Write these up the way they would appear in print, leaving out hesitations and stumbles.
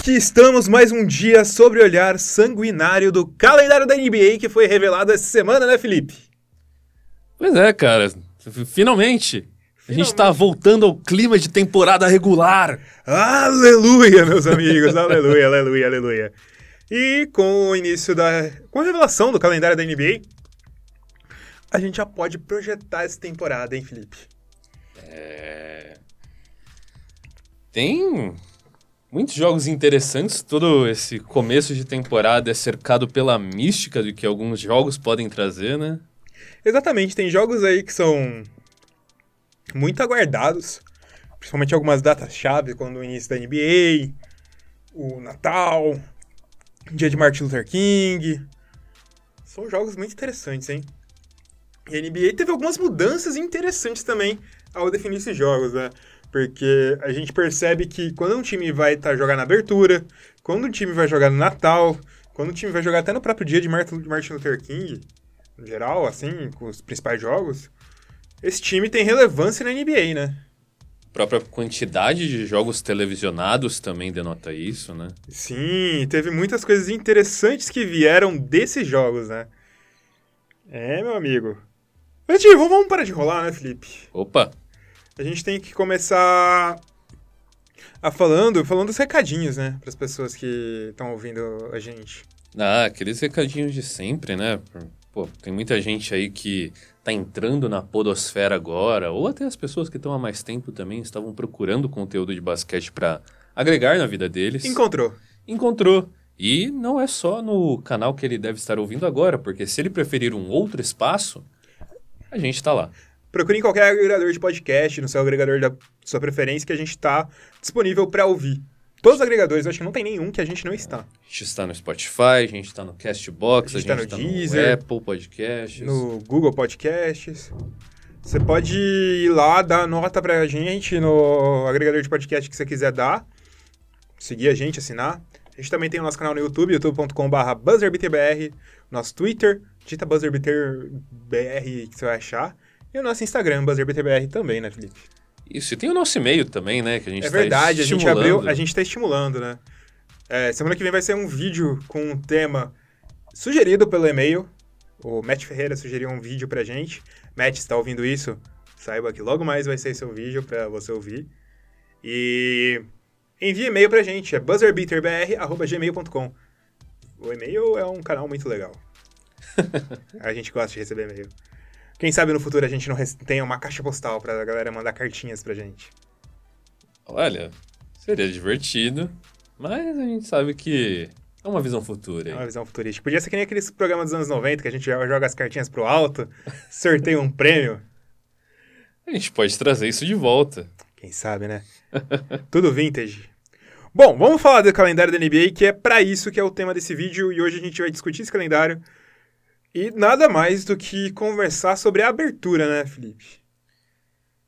Aqui estamos mais um dia sobre o olhar sanguinário do calendário da NBA que foi revelado essa semana, né, Felipe? Pois é, cara. Finalmente. A gente tá voltando ao clima de temporada regular. Aleluia, meus amigos. Aleluia, aleluia, aleluia. E com o início com a revelação do calendário da NBA, a gente já pode projetar essa temporada, hein, Felipe? Tem muitos jogos interessantes. Todo esse começo de temporada é cercado pela mística do que alguns jogos podem trazer, né? Exatamente, tem jogos aí que são muito aguardados, principalmente algumas datas-chave, quando o início da NBA, o Natal, dia de Martin Luther King. São jogos muito interessantes, hein? E a NBA teve algumas mudanças interessantes também ao definir esses jogos, né? Porque a gente percebe que quando um time vai jogar na abertura, quando um time vai jogar no Natal, quando um time vai jogar até no próprio dia de Martin Luther King, no geral, assim, com os principais jogos, esse time tem relevância na NBA, né? A própria quantidade de jogos televisionados também denota isso, né? Sim, teve muitas coisas interessantes que vieram desses jogos, né? Meu amigo. Mas, vamos parar de enrolar, né, Felipe? Opa! A gente tem que começar falando dos recadinhos, né? Para as pessoas que estão ouvindo a gente. Aqueles recadinhos de sempre, né? Pô, tem muita gente aí que tá entrando na podosfera agora, ou até as pessoas que estão há mais tempo também estavam procurando conteúdo de basquete para agregar na vida deles. Encontrou. E não é só no canal que ele deve estar ouvindo agora, porque se ele preferir um outro espaço, a gente tá lá. Procure em qualquer agregador de podcast, no seu agregador da sua preferência, que a gente está disponível para ouvir. Todos os agregadores, eu acho que não tem nenhum que a gente não está. A gente está no Spotify, a gente está no Castbox, a gente está no Deezer, no Apple Podcasts, no Google Podcasts. Você pode ir lá, dar nota pra gente no agregador de podcast que você quiser dar. Seguir a gente, assinar. A gente também tem o nosso canal no YouTube, youtube.com/BuzzerBTBR. Nosso Twitter, digita BuzzerBTBR que você vai achar. E o nosso Instagram, BuzzerBTBR também, né, Felipe? Isso, e tem o nosso e-mail também, né, que a gente tá verdade, estimulando. A gente tá estimulando, né? Semana que vem vai ser um vídeo com um tema sugerido pelo e-mail. O Matt Ferreira sugeriu um vídeo pra gente. Matt, se tá ouvindo isso, saiba que logo mais vai ser seu vídeo pra você ouvir. E envie e-mail pra gente, é buzzerbeaterbr@gmail.com. O e-mail é um canal muito legal. A gente gosta de receber e-mail. Quem sabe no futuro a gente não tenha uma caixa postal pra galera mandar cartinhas pra gente. Olha, seria divertido, mas a gente sabe que é uma visão futura. É uma visão futurística. Podia ser que nem aqueles programas dos anos 90 que a gente joga as cartinhas pro alto, sorteia um prêmio. A gente pode trazer isso de volta. Quem sabe, né? Tudo vintage. Bom, vamos falar do calendário da NBA, que é pra isso que é o tema desse vídeo, e hoje a gente vai discutir esse calendário. E nada mais do que conversar sobre a abertura, né, Felipe?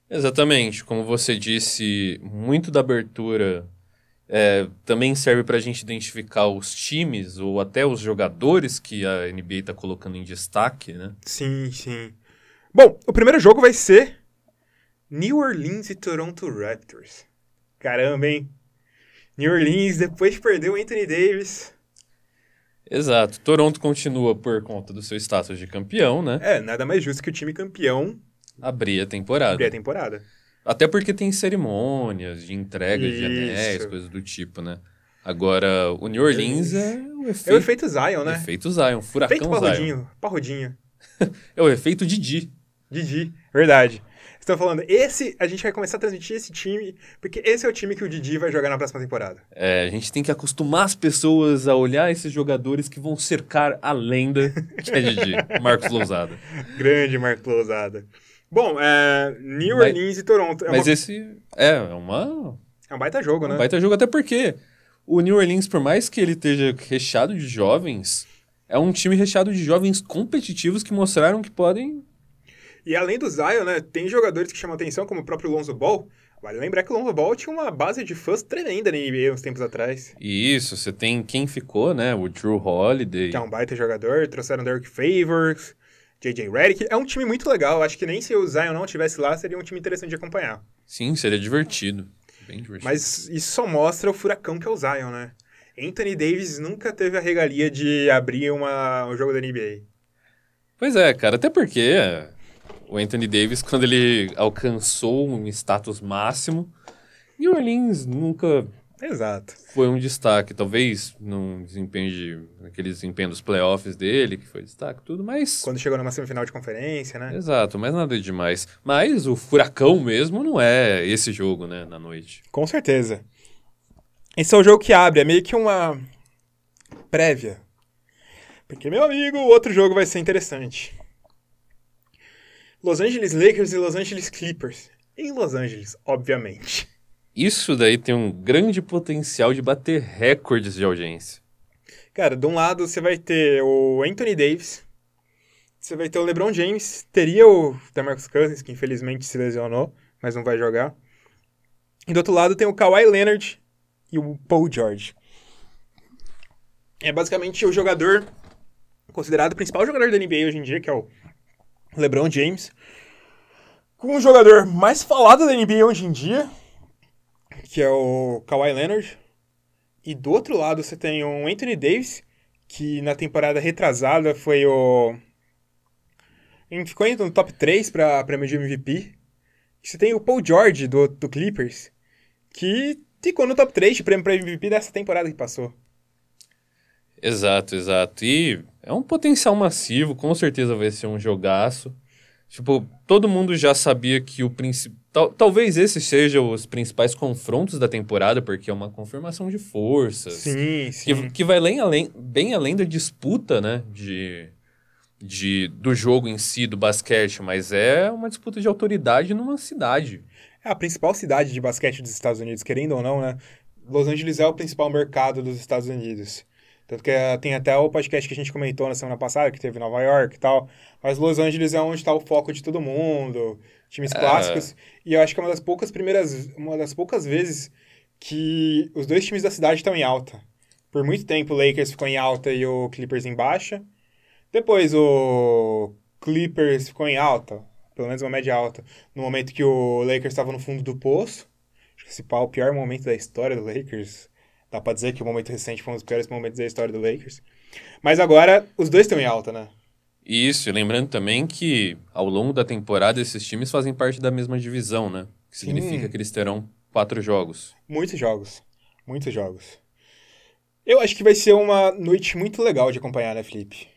Exatamente. Como você disse, muito da abertura também serve para a gente identificar os times ou até os jogadores que a NBA está colocando em destaque, né? Sim, sim. Bom, o primeiro jogo vai ser New Orleans e Toronto Raptors. Caramba, hein? New Orleans, depois de perder o Anthony Davis... Exato. Toronto continua por conta do seu status de campeão, né? Nada mais justo que o time campeão abrir a temporada. Até porque tem cerimônias de entrega de anéis, coisas do tipo, né? Agora, o New Orleans é o efeito... É o efeito Zion, né? Efeito Zion, furacão Zion. Parrudinho. É o efeito Didi. Didi, verdade. Estou falando, a gente vai começar a transmitir esse time, porque esse é o time que o Didi vai jogar na próxima temporada. A gente tem que acostumar as pessoas a olhar esses jogadores que vão cercar a lenda que é Didi, Marcos Lousada. Grande Marcos Lousada. Bom, New Orleans e Toronto. Esse é um baita jogo, né? Um baita jogo, até porque o New Orleans, por mais que ele esteja recheado de jovens, é um time recheado de jovens competitivos que mostraram que podem... E além do Zion, né, tem jogadores que chamam atenção, como o próprio Lonzo Ball. Vale lembrar que o Lonzo Ball tinha uma base de fãs tremenda na NBA uns tempos atrás. Isso, você tem quem ficou, né, o Drew Holiday. Que é um baita jogador, trouxeram Derek Favors, J.J. Redick. É um time muito legal, acho que nem se o Zion não estivesse lá, seria um time interessante de acompanhar. Sim, seria divertido, bem divertido. Mas isso só mostra o furacão que é o Zion, né? Anthony Davis nunca teve a regalia de abrir um jogo da NBA. Pois é, cara, até porque o Anthony Davis, quando ele alcançou um status máximo, New Orleans nunca Exato. foi um destaque. Talvez naquele desempenho dos playoffs dele, que foi destaque, tudo, mas... Quando chegou numa semifinal de conferência, né? Exato, mas nada demais. Mas o furacão mesmo não é esse jogo, né, na noite. Com certeza. Esse é o jogo que abre, é meio que uma prévia. Porque, meu amigo, o outro jogo vai ser interessante. Los Angeles Lakers e Los Angeles Clippers. Em Los Angeles, obviamente. Isso daí tem um grande potencial de bater recordes de audiência. Cara, de um lado você vai ter o Anthony Davis, você vai ter o LeBron James, teria o DeMarcus Cousins, que infelizmente se lesionou, mas não vai jogar. E do outro lado tem o Kawhi Leonard e o Paul George. É basicamente o jogador considerado o principal jogador da NBA hoje em dia, que é o LeBron James, com o jogador mais falado da NBA hoje em dia, que é o Kawhi Leonard. E do outro lado você tem o Anthony Davis, que na temporada retrasada foi ficou no top 3 para prêmio de MVP. E você tem o Paul George do Clippers, que ficou no top 3 de prêmio para MVP dessa temporada que passou. Exato, exato. E é um potencial massivo, com certeza vai ser um jogaço. Tipo, todo mundo já sabia que o principal... Talvez esses sejam os principais confrontos da temporada, porque é uma confirmação de forças. Sim, sim. Que vai bem além da disputa, né, do jogo em si, do basquete, mas é uma disputa de autoridade numa cidade. É a principal cidade de basquete dos Estados Unidos, querendo ou não, né? Los Angeles é o principal mercado dos Estados Unidos. Tanto que tem até o podcast que a gente comentou na semana passada, que teve em Nova York e tal. Mas Los Angeles é onde está o foco de todo mundo, times clássicos. E eu acho que é uma das poucas vezes que os dois times da cidade estão em alta. Por muito tempo o Lakers ficou em alta e o Clippers em baixa. Depois o Clippers ficou em alta, pelo menos uma média alta, no momento que o Lakers estava no fundo do poço. Acho que esse pau é o pior momento da história do Lakers. Dá pra dizer que o momento recente foi um dos piores momentos da história do Lakers. Mas agora, os dois estão em alta, né? Isso, e lembrando também que ao longo da temporada esses times fazem parte da mesma divisão, né? Que significa que eles terão 4 jogos. Muitos jogos. Muitos jogos. Eu acho que vai ser uma noite muito legal de acompanhar, né, Felipe?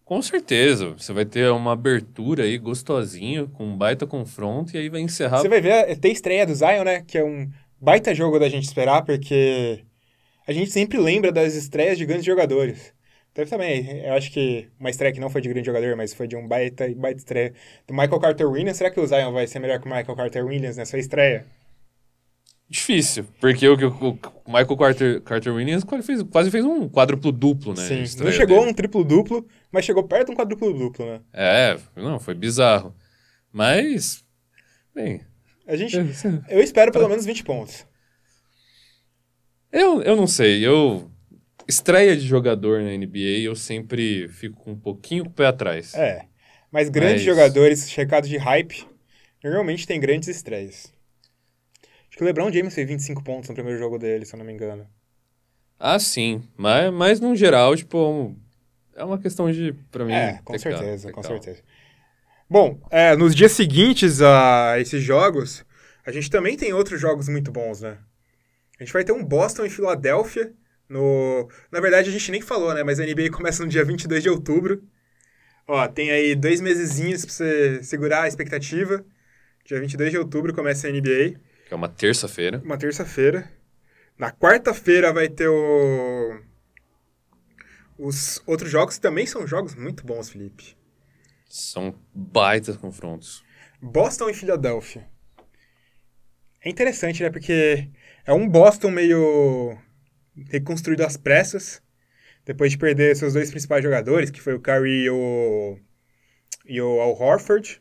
Com certeza. Você vai ter uma abertura aí gostosinha, com um baita confronto, e aí vai encerrar... Você vai ver, tem estreia do Zion, né? Que é um baita jogo da gente esperar, porque... A gente sempre lembra das estreias de grandes jogadores. Teve também, eu acho que uma estreia que não foi de grande jogador, mas foi de um baita estreia do Michael Carter Williams. Será que o Zion vai ser melhor que o Michael Carter Williams nessa estreia? Difícil, porque o Michael Carter Williams quase fez um quádruplo-duplo, né? Sim, não chegou a um triplo-duplo, mas chegou perto de um quádruplo-duplo, né? Não, foi bizarro. Mas, bem... Eu espero pelo menos 20 pontos. Eu não sei, estreia de jogador na NBA, eu sempre fico com um pouquinho com o pé atrás. Mas grandes jogadores, checados de hype, normalmente tem grandes estreias. Acho que o LeBron James fez 25 pontos no primeiro jogo dele, se eu não me engano. Ah, sim, mas no geral, tipo, é uma questão de, pra mim... Com certeza. Bom, nos dias seguintes a esses jogos, a gente também tem outros jogos muito bons, né? A gente vai ter um Boston e Filadélfia Na verdade, a gente nem falou, né? Mas a NBA começa no dia 22 de outubro. Ó, tem aí 2 mesezinhos pra você segurar a expectativa. Dia 22 de outubro começa a NBA. Que é uma terça-feira. Uma terça-feira. Na quarta-feira vai ter os outros jogos, que também são jogos muito bons, Felipe. São baitas confrontos. Boston e Filadélfia. É interessante, né? Porque é um Boston meio reconstruído às pressas, depois de perder seus 2 principais jogadores, que foi o Curry e o Al Horford.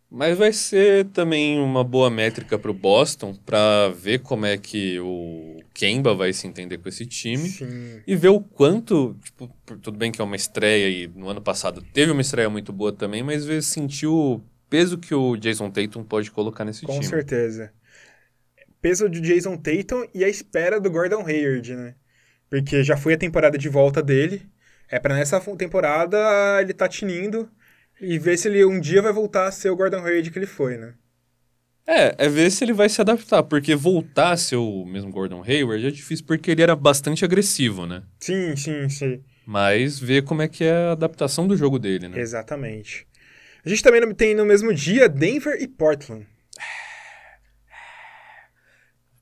Mas vai ser também uma boa métrica para o Boston para ver como é que o Kemba vai se entender com esse time. Sim. E ver o quanto, tipo, tudo bem que é uma estreia e no ano passado teve uma estreia muito boa também, mas sentir o peso que o Jason Tatum pode colocar nesse time. Com certeza. Peso de Jason Tatum e a espera do Gordon Hayward, né? Porque já foi a temporada de volta dele. É pra nessa temporada ele tá tinindo e ver se ele um dia vai voltar a ser o Gordon Hayward que ele foi, né? É ver se ele vai se adaptar, porque voltar a ser o mesmo Gordon Hayward é difícil porque ele era bastante agressivo, né? Sim. Mas ver como é que é a adaptação do jogo dele, né? Exatamente. A gente também tem no mesmo dia Denver e Portland.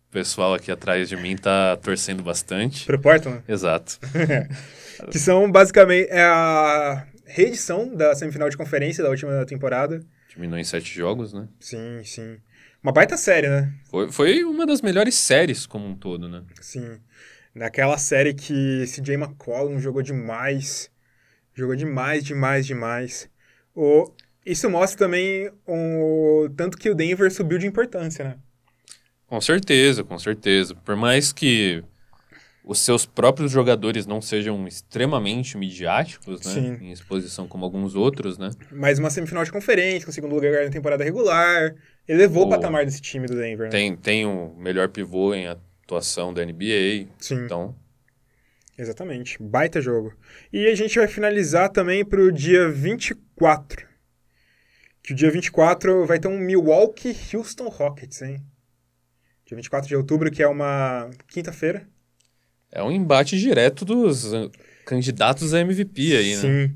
O pessoal aqui atrás de mim tá torcendo bastante. Pro Portland? Exato. Que são basicamente a reedição da semifinal de conferência da última temporada. Diminuiu em 7 jogos, né? Sim. Uma baita série, né? Foi uma das melhores séries como um todo, né? Sim. Naquela série que CJ McCollum jogou demais. Jogou demais. Isso mostra também o tanto que o Denver subiu de importância, né? Com certeza. Por mais que os seus próprios jogadores não sejam extremamente midiáticos, né? Sim. Em exposição como alguns outros, né? Mais uma semifinal de conferência, com o segundo lugar na temporada regular. Elevou o patamar desse time do Denver, né? Tem o melhor pivô em atuação da NBA. Sim. Então, exatamente. Baita jogo. E a gente vai finalizar também pro dia 24. Que o dia 24 vai ter um Milwaukee Houston Rockets, hein? Dia 24 de outubro, que é uma quinta-feira. é um embate direto dos candidatos a MVP aí, né? Sim.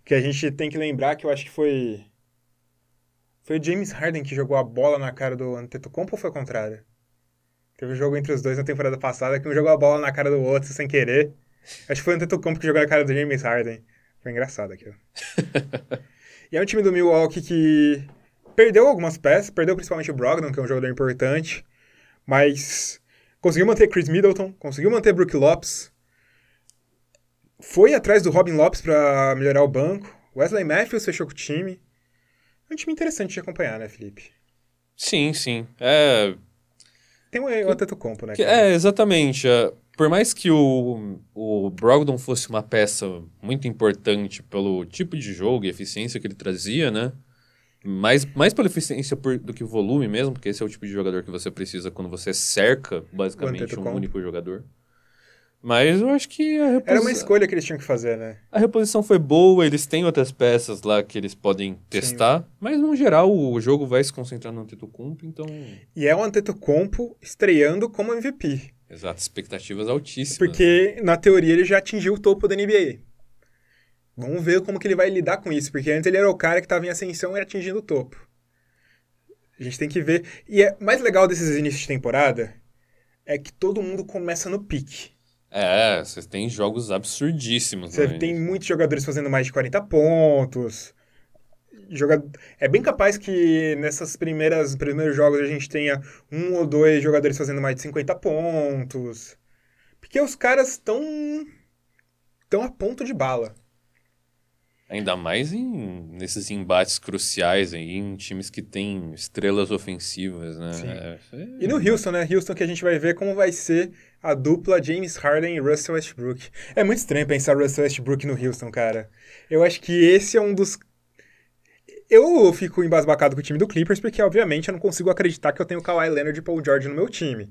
Que a gente tem que lembrar que eu acho que foi... Foi o James Harden que jogou a bola na cara do Antetokounmpo ou foi o contrário? Teve um jogo entre os dois na temporada passada que um jogou a bola na cara do outro sem querer. Acho que foi o Antetokounmpo que jogou na cara do James Harden. Foi engraçado aquilo. E é um time do Milwaukee que perdeu algumas peças, perdeu principalmente o Brogdon, que é um jogador importante, mas conseguiu manter Chris Middleton, conseguiu manter Brook Lopes, foi atrás do Robin Lopes pra melhorar o banco, Wesley Matthews fechou com o time. É um time interessante de acompanhar, né, Felipe? Sim. Tem o Antetokounmpo, né? Exatamente. Por mais que o Brogdon fosse uma peça muito importante pelo tipo de jogo e eficiência que ele trazia, né? Mais pela eficiência do que o volume mesmo, porque esse é o tipo de jogador que você precisa quando você cerca, basicamente, um único jogador. Mas eu acho que era uma escolha que eles tinham que fazer, né? A reposição foi boa, eles têm outras peças lá que eles podem testar, sim, mas no geral o jogo vai se concentrar no Antetokounmpo, então... E é o Antetokounmpo estreando como MVP. Exato, expectativas altíssimas. Porque, na teoria, ele já atingiu o topo da NBA. Vamos ver como que ele vai lidar com isso, porque antes ele era o cara que estava em ascensão e atingindo o topo. A gente tem que ver. E é mais legal desses inícios de temporada é que todo mundo começa no pique. Você tem jogos absurdíssimos. Você tem muitos jogadores fazendo mais de 40 pontos. É bem capaz que nesses primeiros jogos a gente tenha 1 ou 2 jogadores fazendo mais de 50 pontos. Porque os caras estão a ponto de bala. Ainda mais nesses embates cruciais aí, em times que têm estrelas ofensivas, né? E no Houston, né? Houston que a gente vai ver como vai ser a dupla James Harden e Russell Westbrook. É muito estranho pensar Russell Westbrook no Houston, cara. Eu acho que esse é um dos... Eu fico embasbacado com o time do Clippers porque, obviamente, eu não consigo acreditar que eu tenho Kawhi Leonard e Paul George no meu time.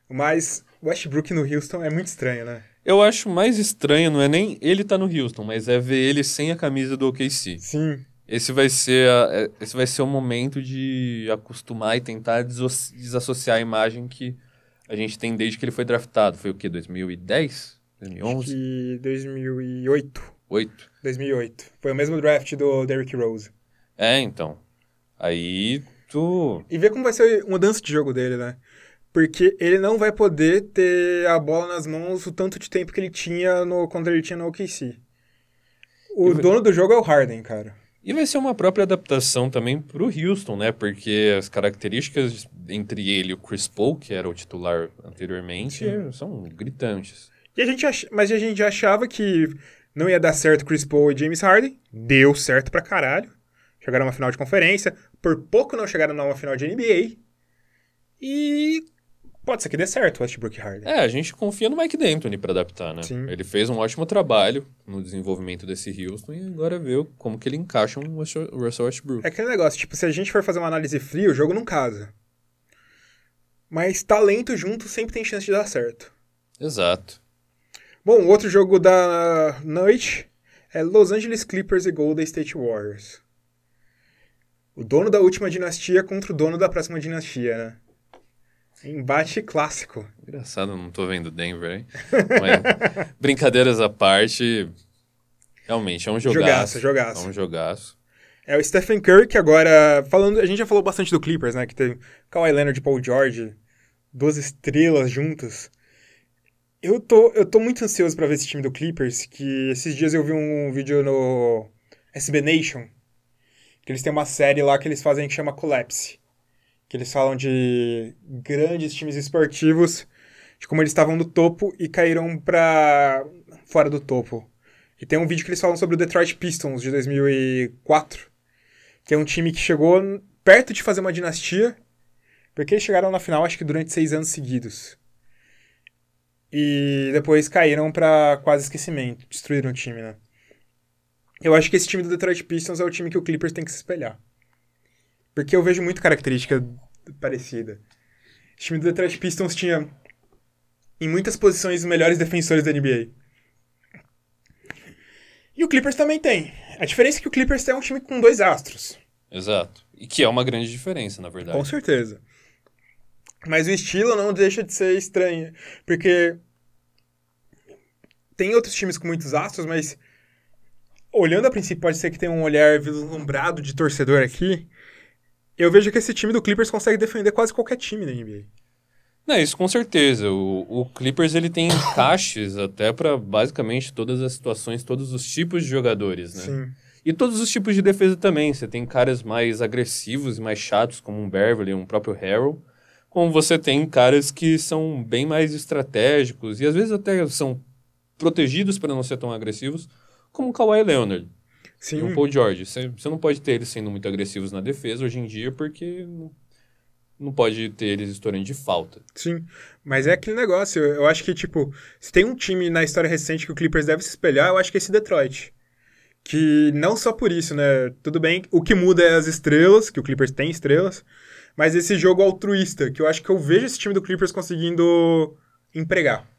Mas Westbrook no Houston é muito estranho, né? Eu acho mais estranho, não é nem ele tá no Houston, mas é ver ele sem a camisa do OKC. Sim. Esse vai ser o momento de acostumar e tentar desassociar a imagem que a gente tem desde que ele foi draftado. Foi o quê? 2010? 2011? Acho que 2008. 2008. Foi o mesmo draft do Derrick Rose. Então. Aí E ver como vai ser a mudança de jogo dele, né? Porque ele não vai poder ter a bola nas mãos o tanto de tempo que ele tinha quando ele tinha no OKC. O dono do jogo é o Harden, cara. E vai ser uma própria adaptação também pro Houston, né? Porque as características entre ele e o Chris Paul, que era o titular anteriormente, são gritantes. Mas a gente achava que não ia dar certo Chris Paul e James Harden. Deu certo pra caralho. Chegaram a uma final de conferência. Por pouco não chegaram numa final de NBA. E... pode ser que dê certo o Westbrook e Harden. A gente confia no Mike D'Antoni pra adaptar, né? Sim. Ele fez um ótimo trabalho no desenvolvimento desse Houston e agora vê como que ele encaixa um Russell Westbrook. É aquele negócio, tipo, se a gente for fazer uma análise fria, o jogo não casa. Mas talento junto sempre tem chance de dar certo. Exato. Bom, outro jogo da noite é Los Angeles Clippers e Golden State Warriors. O dono da última dinastia contra o dono da próxima dinastia, né? Embate clássico. Engraçado, não tô vendo Denver, hein? Mas, brincadeiras à parte, realmente é um jogaço. Jogaço. É um jogaço. É o Stephen Curry que agora... a gente já falou bastante do Clippers, né? Que teve Kawhi Leonard e Paul George, 2 estrelas juntas. Eu tô muito ansioso pra ver esse time do Clippers, que esses dias eu vi um vídeo no SB Nation, que eles têm uma série lá que eles fazem que chama Collapse. Que eles falam de grandes times esportivos, de como eles estavam no topo e caíram pra fora do topo. E tem um vídeo que eles falam sobre o Detroit Pistons de 2004, que é um time que chegou perto de fazer uma dinastia, porque eles chegaram na final, acho que durante 6 anos seguidos. E depois caíram pra quase esquecimento, destruíram o time, né? Eu acho que esse time do Detroit Pistons é o time que o Clippers tem que se espelhar. Porque eu vejo muita característica parecida. O time do Detroit Pistons tinha, em muitas posições, os melhores defensores da NBA. E o Clippers também tem. A diferença é que o Clippers é um time com 2 astros. Exato. E que é uma grande diferença, na verdade. Com certeza. Mas o estilo não deixa de ser estranho. Porque tem outros times com muitos astros, mas olhando a princípio, pode ser que tenha um olhar vislumbrado de torcedor aqui. Eu vejo que esse time do Clippers consegue defender quase qualquer time da NBA. Não, isso com certeza. O Clippers ele tem encaixes até para basicamente todas as situações, todos os tipos de jogadores, né? Sim. E todos os tipos de defesa também. Você tem caras mais agressivos e mais chatos, como um Beverly, um próprio Harrell. Como você tem caras que são bem mais estratégicos e às vezes até são protegidos para não ser tão agressivos, como o Kawhi Leonard. Sim. E o Paul George. Você não pode ter eles sendo muito agressivos na defesa hoje em dia, porque não pode ter eles estourando de falta. Sim, mas é aquele negócio. Eu acho que, tipo, se tem um time na história recente que o Clippers deve se espelhar, eu acho que é esse Detroit. Que não só por isso, né? Tudo bem, o que muda é as estrelas, que o Clippers tem estrelas, mas esse jogo altruísta, que eu acho que eu vejo esse time do Clippers conseguindo empregar.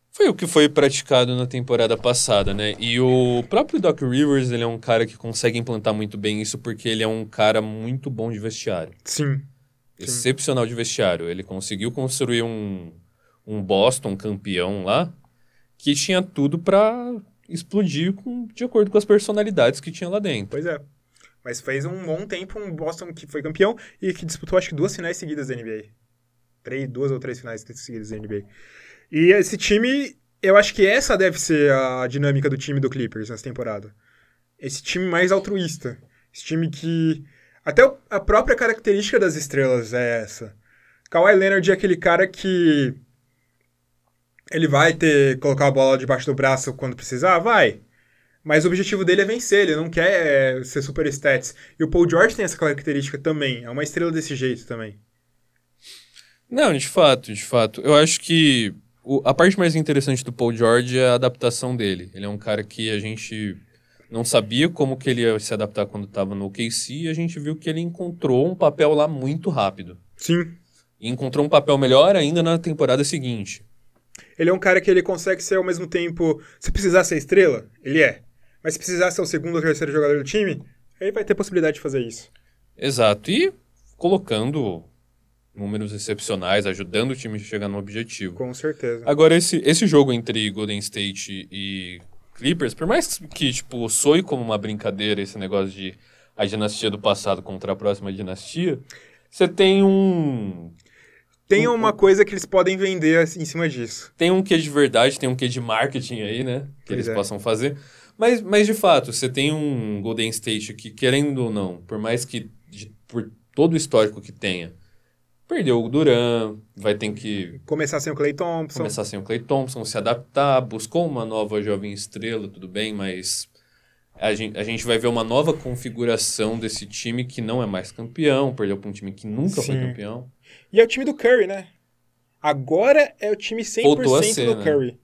Foi o que foi praticado na temporada passada, né? E o próprio Doc Rivers, ele é um cara que consegue implantar muito bem isso, porque ele é um cara muito bom de vestiário. Sim. Excepcional de vestiário. Ele conseguiu construir um Boston campeão lá, que tinha tudo pra explodir de acordo com as personalidades que tinha lá dentro. Pois é. Mas fez um bom tempo um Boston que foi campeão e que disputou acho que 2 finais seguidas da NBA. 2 ou 3 finais seguidas da NBA. E esse time, eu acho que essa deve ser a dinâmica do time do Clippers nessa temporada. Esse time mais altruísta. Esse time que... Até a própria característica das estrelas é essa. Kawhi Leonard é aquele cara que... Ele vai colocar a bola debaixo do braço quando precisar? Vai. Mas o objetivo dele é vencer, ele não quer ser super stats. E o Paul George tem essa característica também. É uma estrela desse jeito também. Não, de fato. Eu acho que a parte mais interessante do Paul George é a adaptação dele. Ele é um cara que a gente não sabia como que ele ia se adaptar quando estava no OKC e a gente viu que ele encontrou um papel lá muito rápido. Sim. E encontrou um papel melhor ainda na temporada seguinte. Ele é um cara que ele consegue ser ao mesmo tempo... Se precisar ser estrela, ele é. Mas se precisar ser o segundo ou terceiro jogador do time, ele vai ter possibilidade de fazer isso. Exato. E colocando números excepcionais, ajudando o time a chegar no objetivo. Com certeza. Agora, esse jogo entre Golden State e Clippers, por mais que, tipo, soe como uma brincadeira esse negócio de a dinastia do passado contra a próxima dinastia, você tem Tem uma coisa que eles podem vender em cima disso. Tem um quê de verdade, tem um quê de marketing aí, né? Que eles possam fazer. Mas, de fato, você tem um Golden State que, querendo ou não, por mais que, por todo o histórico que tenha, perdeu o Durant, vai ter que... Começar sem o Klay Thompson, se adaptar, buscou uma nova jovem estrela, tudo bem, mas a gente vai ver uma nova configuração desse time que não é mais campeão, perdeu para um time que nunca foi campeão. E é o time do Curry, né? Agora é o time 100% do Curry. Né?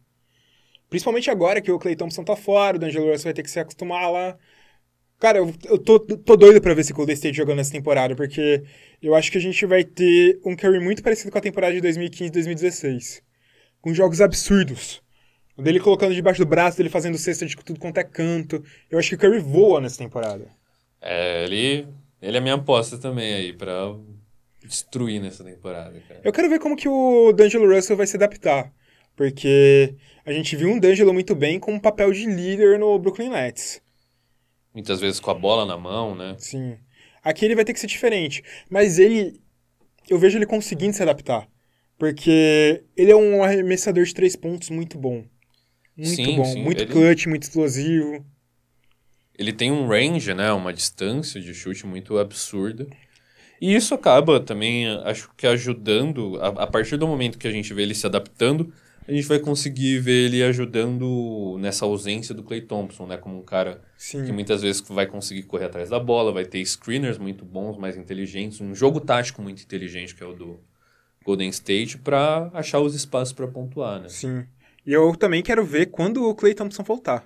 Principalmente agora que o Klay Thompson tá fora, o D'Angelo Russell vai ter que se acostumar lá. Cara, eu tô doido pra ver esse Golden State jogando essa temporada, porque eu acho que a gente vai ter um Curry muito parecido com a temporada de 2015 e 2016. Com jogos absurdos. O dele colocando debaixo do braço, dele fazendo cesta de tudo quanto é canto. Eu acho que o Curry voa nessa temporada. Ele é a minha aposta também aí pra destruir nessa temporada, cara. Eu quero ver como que o D'Angelo Russell vai se adaptar. Porque a gente viu um D'Angelo muito bem com um papel de líder no Brooklyn Nets. Muitas vezes com a bola na mão, né? Sim. Aqui ele vai ter que ser diferente. Mas eu vejo ele conseguindo se adaptar. Porque ele é um arremessador de 3 pontos muito bom. Muito Sim, bom. sim. Muito clutch, muito explosivo. Ele tem um range, né? Uma distância de chute muito absurda. E isso acaba também, acho que ajudando, a partir do momento que a gente vê ele se adaptando, a gente vai conseguir ver ele ajudando nessa ausência do Klay Thompson, né? Como um cara Sim. que muitas vezes vai conseguir correr atrás da bola, vai ter screeners muito bons, mais inteligentes, um jogo tático muito inteligente, que é o do Golden State, para achar os espaços para pontuar, né? Sim. E eu também quero ver quando o Klay Thompson voltar.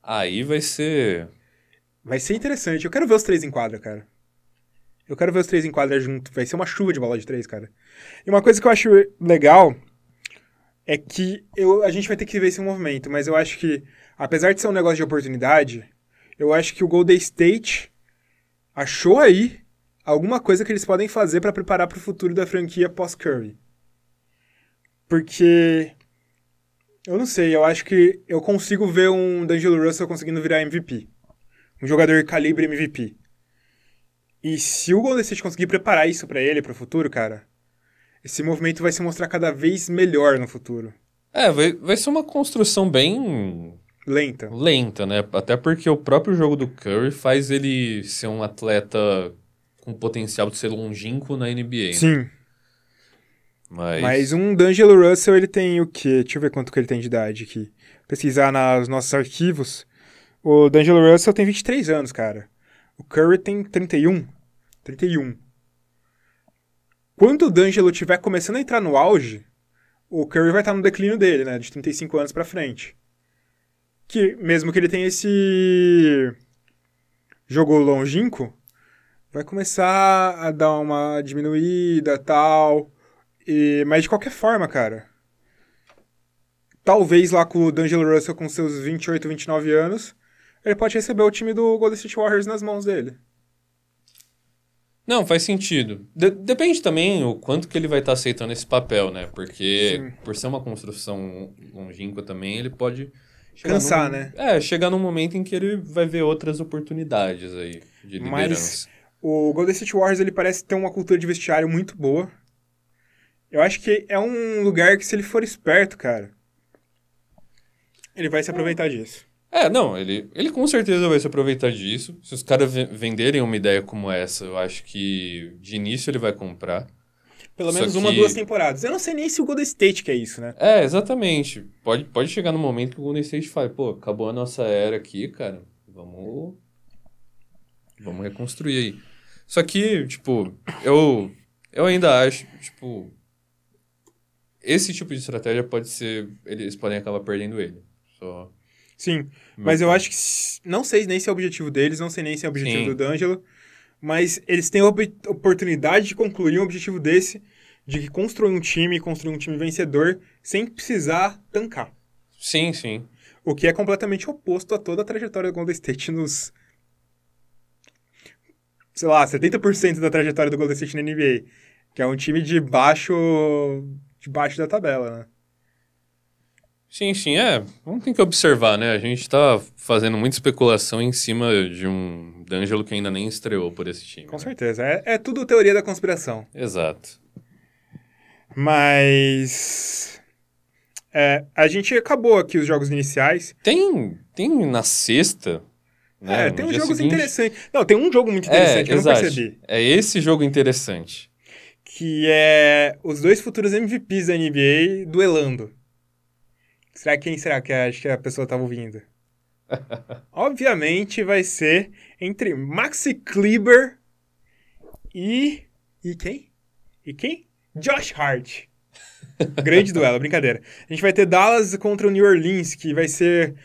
Aí vai ser... Vai ser interessante. Eu quero ver os 3 em quadra, cara. Eu quero ver os 3 em quadra junto. Vai ser uma chuva de bola de 3, cara. E uma coisa que eu acho legal é que a gente vai ter que ver esse movimento, mas eu acho que, apesar de ser um negócio de oportunidade, eu acho que o Golden State achou aí alguma coisa que eles podem fazer pra preparar pro futuro da franquia pós-Curry. Porque... eu não sei, eu acho que eu consigo ver um D'Angelo Russell conseguindo virar MVP. Um jogador calibre MVP. E se o Golden State conseguir preparar isso pra ele, pro futuro, cara, esse movimento vai se mostrar cada vez melhor no futuro. Vai ser uma construção bem Lenta, né? Até porque o próprio jogo do Curry faz ele ser um atleta com potencial de ser longínquo na NBA. Né? Sim. Mas um D'Angelo Russell, ele tem o quê? Deixa eu ver quanto que ele tem de idade aqui. Pesquisar nos nossos arquivos. O D'Angelo Russell tem 23 anos, cara. O Curry tem 31. 31. Quando o D'Angelo estiver começando a entrar no auge, o Curry vai estar no declínio dele, né? De 35 anos pra frente. Que, mesmo que ele tenha esse jogo longínquo, vai começar a dar uma diminuída e tal. Mas de qualquer forma, cara, talvez lá com o D'Angelo Russell com seus 28, 29 anos, ele pode receber o time do Golden State Warriors nas mãos dele. não, faz sentido. Depende também o quanto que ele vai estar aceitando esse papel, né? Porque Sim. por ser uma construção longínqua também, ele pode... Cansar, né? Chegar num momento em que ele vai ver outras oportunidades aí de liderança. Mas o Golden State Warriors, ele parece ter uma cultura de vestiário muito boa. Eu acho que é um lugar que, se ele for esperto, cara, ele vai se aproveitar disso. Não, ele com certeza vai se aproveitar disso. Se os caras venderem uma ideia como essa, eu acho que de início ele vai comprar. Pelo menos uma, 2 temporadas. Eu não sei nem se o Golden State quer isso, né? Exatamente. Pode chegar no momento que o Golden State fale, pô, acabou a nossa era aqui, cara, vamos reconstruir aí. Só que, tipo, eu ainda acho, tipo, esse tipo de estratégia pode ser, eles podem acabar perdendo ele. Só... Sim, mas eu acho que... não sei nem se é o objetivo deles, não sei nem se é o objetivo do D'Angelo, mas eles têm a oportunidade de concluir um objetivo desse, de construir um time vencedor, sem precisar tancar. Sim, sim. O que é completamente oposto a toda a trajetória do Golden State nos... sei lá, 70% da trajetória do Golden State na NBA, que é um time de baixo da tabela, né? Sim, vamos ter que observar, né? A gente tá fazendo muita especulação em cima de um D'Angelo que ainda nem estreou por esse time. Com certeza, é tudo teoria da conspiração. Exato. Mas... a gente acabou aqui os jogos iniciais. Tem na sexta... né? Tem uns jogos interessantes. Não, tem um jogo muito interessante que eu não percebi. É esse jogo interessante. Que é os 2 futuros MVPs da NBA duelando. Quem será que acho que a pessoa estava ouvindo? Obviamente vai ser entre Maxi Kleber e quem? E quem? Josh Hart. Grande duelo, brincadeira. A gente vai ter Dallas contra o New Orleans, que vai ser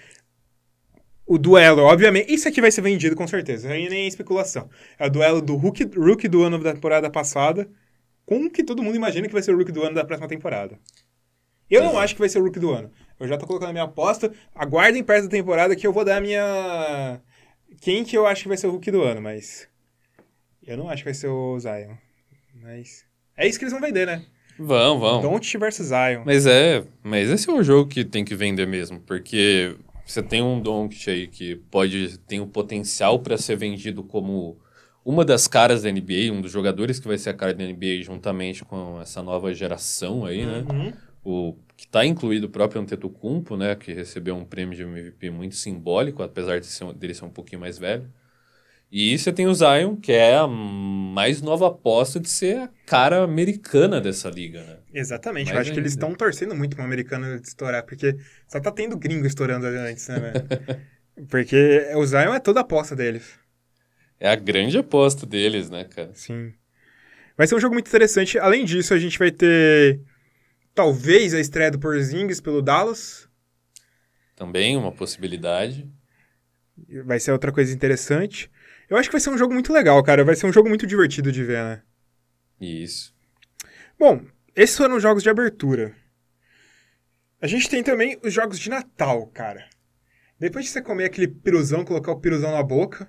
o duelo, obviamente. Isso aqui vai ser vendido com certeza, nem é especulação. É o duelo do rookie do ano da temporada passada com o que todo mundo imagina que vai ser o rookie do ano da próxima temporada. Eu não acho que vai ser o rookie do ano. Eu já tô colocando a minha aposta. Aguardem perto da temporada que eu vou dar a minha... Quem que eu acho que vai ser o Hulk do ano, mas... Eu não acho que vai ser o Zion. Mas... É isso que eles vão vender, né? Vão. Doncic versus Zion. Mas esse é o jogo que tem que vender mesmo, porque você tem um Doncic aí que tem o potencial para ser vendido como uma das caras da NBA, um dos jogadores que vai ser a cara da NBA juntamente com essa nova geração aí, né? O que está incluído o próprio Antetokounmpo, né? Que recebeu um prêmio de MVP muito simbólico, apesar dele ser um pouquinho mais velho. E você tem o Zion, que é a mais nova aposta de ser a cara americana dessa liga, né? Exatamente. Mais eu acho que eles ainda. estão torcendo muito pro americano estourar, porque só tá tendo gringo estourando antes, né, velho? Porque o Zion é toda a aposta deles. É a grande aposta deles, né, cara? Sim. Vai ser um jogo muito interessante. Além disso, a gente vai ter talvez a estreia do Porzingis pelo Dallas. Também uma possibilidade. Vai ser outra coisa interessante. Eu acho que vai ser um jogo muito legal, cara. Vai ser um jogo muito divertido de ver, né? Isso. Bom, esses foram os jogos de abertura. A gente tem também os jogos de Natal, cara. Depois de você comer aquele piruzão, colocar o piruzão na boca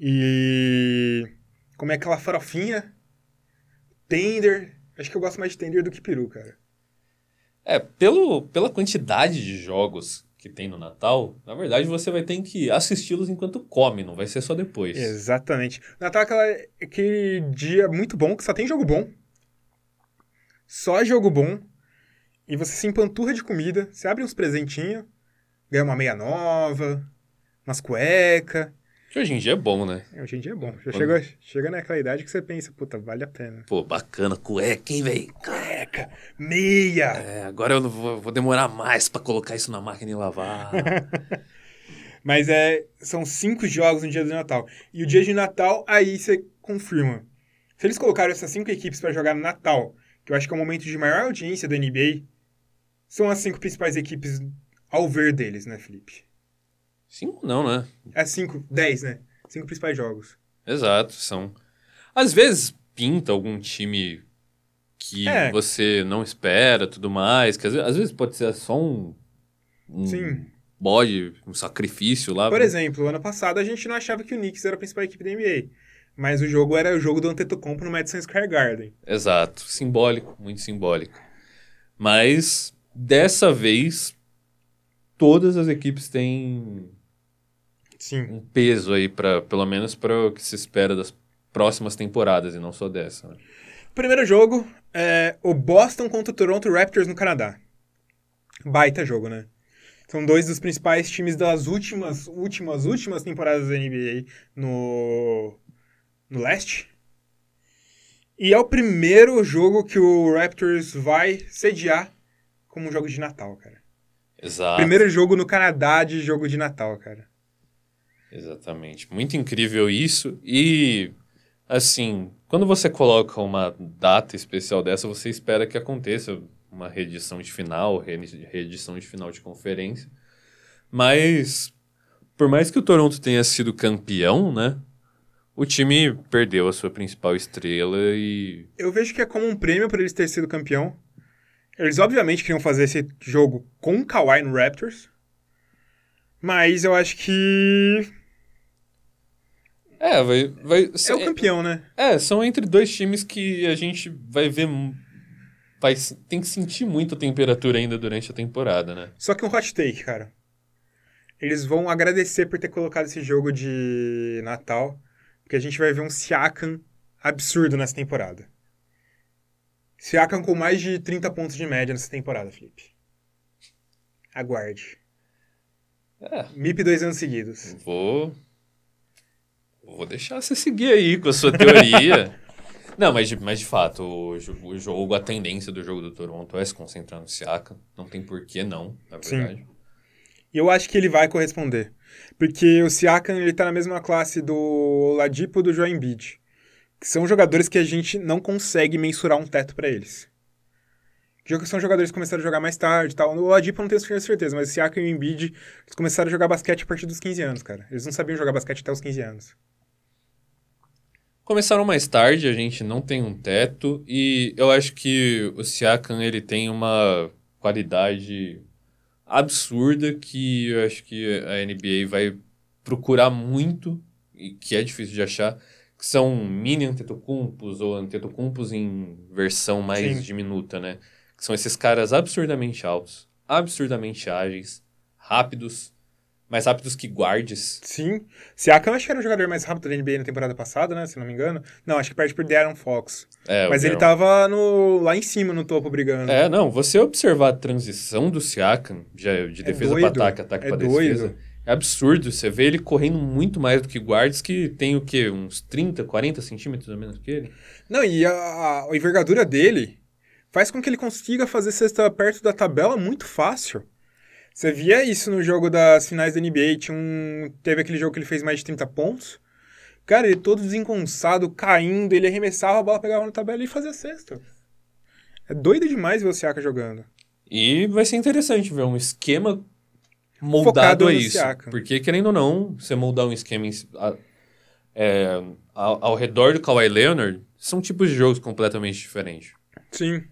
e comer aquela farofinha, tender. Acho que eu gosto mais de tender do que peru, cara. Pela quantidade de jogos que tem no Natal, na verdade você vai ter que assisti-los enquanto come, não vai ser só depois. Exatamente. Natal é aquele dia muito bom, que só tem jogo bom. Só jogo bom. E você se empanturra de comida, você abre uns presentinhos, ganha uma meia nova, umas cuecas. Que hoje em dia é bom, né? Hoje em dia é bom. Já Quando- chega naquela idade que você pensa, puta, vale a pena. Pô, bacana, cueca, hein, velho? Cueca, meia. Agora eu não vou demorar mais pra colocar isso na máquina e lavar. Mas são 5 jogos no dia do Natal. E o dia de Natal, aí você confirma. Se eles colocaram essas 5 equipes pra jogar no Natal, que eu acho que é o momento de maior audiência da NBA, são as 5 principais equipes ao ver deles, né, Felipe? 5 não, né? 5, 10, né? 5 principais jogos. Exato, são. Às vezes pinta algum time que você não espera, tudo mais, que às vezes pode ser só um Sim. bode, um sacrifício lá. Por exemplo, ano passado a gente não achava que o Knicks era a principal equipe da NBA. Mas o jogo era o jogo do Antetokounmpo no Madison Square Garden. Exato, simbólico, muito simbólico. Mas dessa vez todas as equipes têm Sim. um peso aí pelo menos para o que se espera das próximas temporadas e não só dessa, né? O primeiro jogo é o Boston contra o Toronto Raptors no Canadá. Baita jogo, né? São 2 dos principais times das últimas temporadas da NBA no leste. E é o primeiro jogo que o Raptors vai sediar como um jogo de Natal, cara. Exato. Primeiro jogo no Canadá de jogo de Natal, cara. Exatamente. Muito incrível isso. E, assim, quando você coloca uma data especial dessa, você espera que aconteça uma reedição de final, reedição de final de conferência. Mas, por mais que o Toronto tenha sido campeão, né? O time perdeu a sua principal estrela e... Eu vejo que é como um prêmio por eles terem sido campeão. Eles obviamente queriam fazer esse jogo com o Kawhi no Raptors. Mas eu acho que... vai é o campeão, né? São entre 2 times que a gente vai ver... tem que sentir muito a temperatura ainda durante a temporada, né? Só que um hot take, cara. Eles vão agradecer por ter colocado esse jogo de Natal, porque a gente vai ver um Siakam absurdo nessa temporada. Siakam com mais de 30 pontos de média nessa temporada, Felipe. Aguarde. MIP 2 anos seguidos. Vou deixar você seguir aí com a sua teoria. Não, mas de fato, o jogo, a tendência do jogo do Toronto é se concentrar no Siakam. Não tem por que não, na verdade. Sim. E eu acho que ele vai corresponder. Porque o Siakam, ele tá na mesma classe do Oladipo e do Joel Embiid. Que são jogadores que a gente não consegue mensurar um teto pra eles. São jogadores que começaram a jogar mais tarde e tal. O Oladipo eu não tenho certeza, mas o Siakam e o Embiid eles começaram a jogar basquete a partir dos 15 anos, cara. Eles não sabiam jogar basquete até os 15 anos. Começaram mais tarde, a gente não tem um teto. E eu acho que o Siakam, ele tem uma qualidade absurda que eu acho que a NBA vai procurar muito, e que é difícil de achar, que são mini Antetokounmpos ou Antetokounmpos em versão mais Sim. diminuta, né? Que são esses caras absurdamente altos, absurdamente ágeis, rápidos, mais rápidos que guards. Sim. Siakam, acho que era o jogador mais rápido da NBA na temporada passada, né? Se não me engano. Não, acho que perde por De'Aaron Fox. É, Mas o ele De'Aaron. tava lá em cima, no topo, brigando. Não, você observar a transição do Siakam, de defesa para doido. ataque É para doido. defesa, é absurdo. Você vê ele correndo muito mais do que guards que tem o quê? Uns 30, 40 centímetros a menos que ele? Não, e a envergadura dele faz com que ele consiga fazer cesta perto da tabela muito fácil. Você via isso no jogo das finais da NBA, teve aquele jogo que ele fez mais de 30 pontos. Cara, ele todo desengonçado, caindo, ele arremessava a bola, pegava na tabela e fazia cesta. É doido demais ver o Siakam jogando. E vai ser interessante ver um esquema Focado moldado a no isso. Siakam. Porque, querendo ou não, você moldar um esquema ao redor do Kawhi Leonard, são tipos de jogos completamente diferentes. Sim.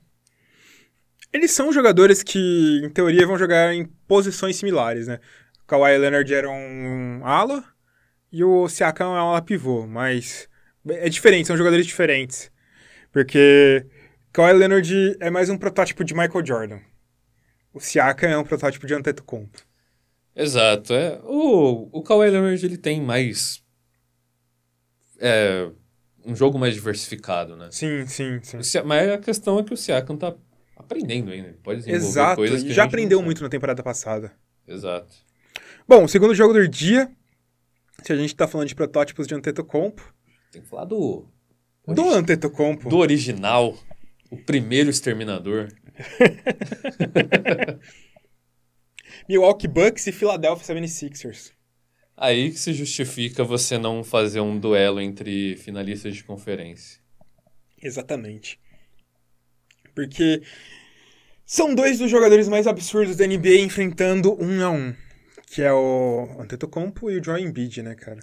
Eles são jogadores que, em teoria, vão jogar em posições similares, né? O Kawhi Leonard era um ala e o Siakam é um ala pivô, mas é diferente, são jogadores diferentes. Porque Kawhi Leonard é mais um protótipo de Michael Jordan. O Siakam é um protótipo de Antetokounmpo. Exato. O Kawhi Leonard ele tem mais... um jogo mais diversificado, né? Sim. Mas a questão é que o Siakam tá aprendendo ainda. Ele pode desenvolver Exato, coisas que e a já gente não aprendeu sabe. muito na temporada passada. Exato. Bom, o segundo jogo do dia, se a gente tá falando de protótipos de Antetokounmpo, Tem que falar do Antetokounmpo. do original, o primeiro exterminador. Milwaukee Bucks e Philadelphia 76ers. Aí que se justifica você não fazer um duelo entre finalistas de conferência. Exatamente. Porque são dois dos jogadores mais absurdos da NBA enfrentando 1-1. Que é o Antetokounmpo e o Joel Embiid, né, cara?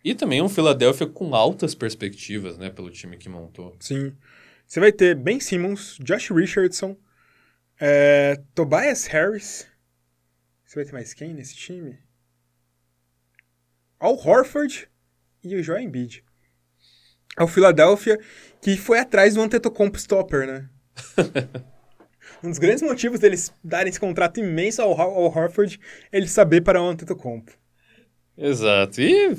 E também um Philadelphia com altas perspectivas, né, pelo time que montou. Sim. Você vai ter Ben Simmons, Josh Richardson, Tobias Harris. Você vai ter mais quem nesse time? Al Horford e o Joel Embiid. É o Philadelphia que foi atrás do Antetokounmpo stopper, né? Um dos grandes motivos deles darem esse contrato imenso ao Horford é ele saber parar o Antetokounmpo. Exato. E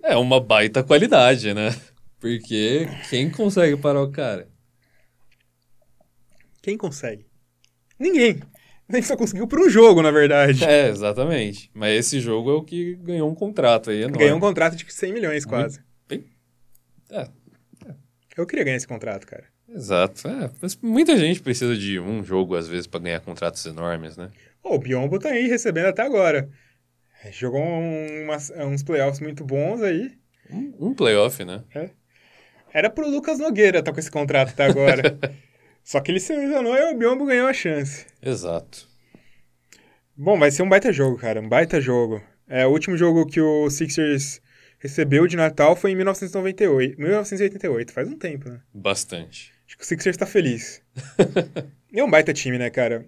é uma baita qualidade, né? Porque quem consegue parar o cara? Quem consegue? Ninguém. Ele só conseguiu por um jogo, na verdade. Exatamente. Mas esse jogo é o que ganhou um contrato aí enorme. Ganhou um contrato de 100 milhões, quase. É, Eu queria ganhar esse contrato, cara. exato. Mas muita gente precisa de um jogo, às vezes, pra ganhar contratos enormes, né? O Biyombo tá aí recebendo até agora. Jogou uns playoffs muito bons aí. Um playoff, né? Era pro Lucas Nogueira tá com esse contrato até agora. Só que ele se lesionou e o Biyombo ganhou a chance. Exato. Bom, vai ser um baita jogo, cara. Um baita jogo. O último jogo que o Sixers recebeu de Natal foi em 1988. Faz um tempo, né? Bastante. Acho que o Sixers tá feliz. É um baita time, né, cara?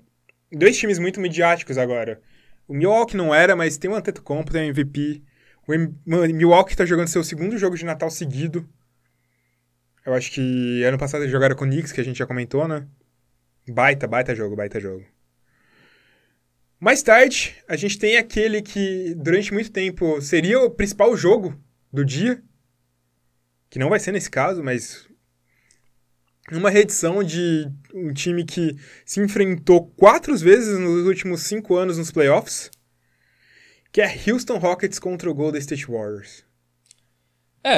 Dois times muito midiáticos agora. O Milwaukee não era, mas tem o Antetokounmpo, tem o MVP. O Milwaukee tá jogando seu segundo jogo de Natal seguido. Eu acho que ano passado eles jogaram com o Knicks, que a gente já comentou, né? Baita jogo. Mais tarde, a gente tem aquele que durante muito tempo seria o principal jogo do dia. Que não vai ser nesse caso, mas uma reedição de um time que se enfrentou 4 vezes nos últimos 5 anos nos playoffs, que é Houston Rockets contra o Golden State Warriors.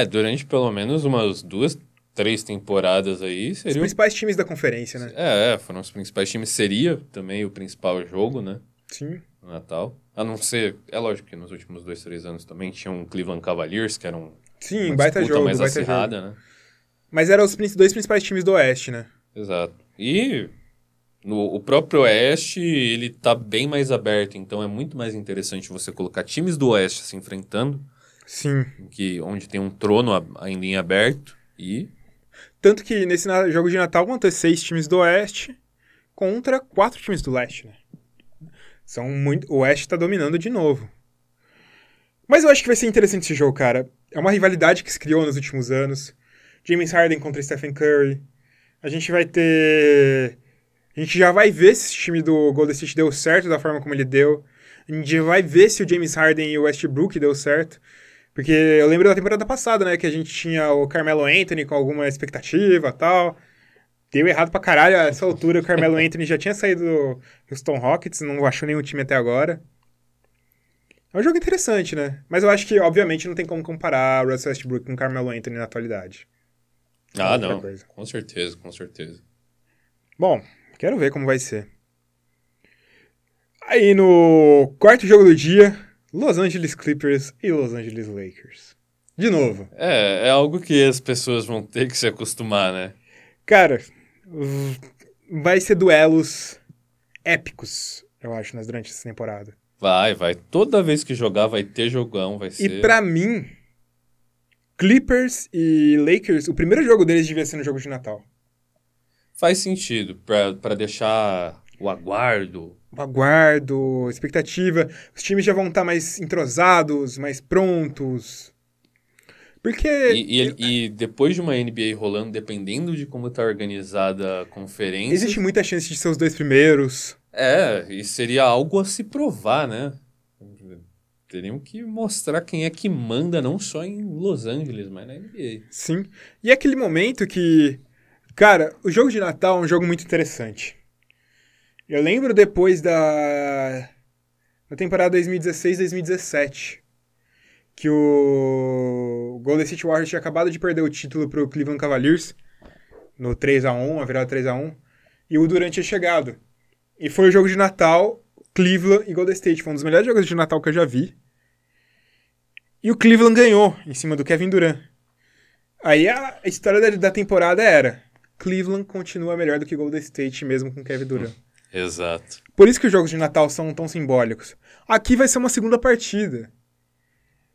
Durante pelo menos umas 2, 3 temporadas aí, Os seria... principais times da conferência, né? Foram os principais times. Seria também o principal jogo, né? Sim. No Natal. A não ser... É lógico que nos últimos 2, 3 anos também tinha um Cleveland Cavaliers, que era Sim, uma baita disputa jogo, mais baita acirrada, jogo. né? Mas eram os dois principais times do Oeste, né? Exato. E o próprio Oeste, ele tá bem mais aberto, então é muito mais interessante você colocar times do Oeste se enfrentando, Sim. onde tem um trono ainda em aberto, e... Tanto que nesse jogo de Natal vão ter 6 times do Oeste contra 4 times do Leste, né? O West tá dominando de novo. Mas eu acho que vai ser interessante esse jogo, cara. É uma rivalidade que se criou nos últimos anos. James Harden contra Stephen Curry. A gente vai ter... A gente já vai ver se esse time do Golden State deu certo da forma como ele deu. A gente já vai ver se o James Harden e o Westbrook deu certo. Porque eu lembro da temporada passada, né? Que a gente tinha o Carmelo Anthony com alguma expectativa e tal. Deu errado pra caralho. A essa altura o Carmelo Anthony já tinha saído do Houston Rockets. Não achou nenhum time até agora. É um jogo interessante, né? Mas eu acho que, obviamente, não tem como comparar o Russell Westbrook com o Carmelo Anthony na atualidade. Ah, não. Com certeza, com certeza. Bom, quero ver como vai ser. Aí no quarto jogo do dia, Los Angeles Clippers e Los Angeles Lakers. De novo. É algo que as pessoas vão ter que se acostumar, né? Cara, vai ser duelos épicos, eu acho, durante essa temporada. Vai. Toda vez que jogar vai ter jogão, vai ser... E pra mim, Clippers e Lakers, o primeiro jogo deles devia ser no jogo de Natal. Faz sentido, pra deixar o aguardo... Expectativa. Os times já vão estar mais entrosados, mais prontos. Porque... E depois de uma NBA rolando, dependendo de como tá organizada a conferência... Existe muita chance de ser os dois primeiros. E seria algo a se provar, né? Teriam que mostrar quem é que manda, não só em Los Angeles, mas na NBA. Sim. E é aquele momento que... Cara, o jogo de Natal é um jogo muito interessante. Eu lembro depois da temporada 2016-2017, que o Golden State Warriors tinha acabado de perder o título pro Cleveland Cavaliers, no 3-1, a virada 3-1, e o Durant tinha chegado. E foi o jogo de Natal, Cleveland e Golden State. Foi um dos melhores jogos de Natal que eu já vi. E o Cleveland ganhou, em cima do Kevin Durant. Aí a história da temporada era... Cleveland continua melhor do que Golden State, mesmo com Kevin Durant. Exato. Por isso que os jogos de Natal são tão simbólicos. Aqui vai ser uma segunda partida.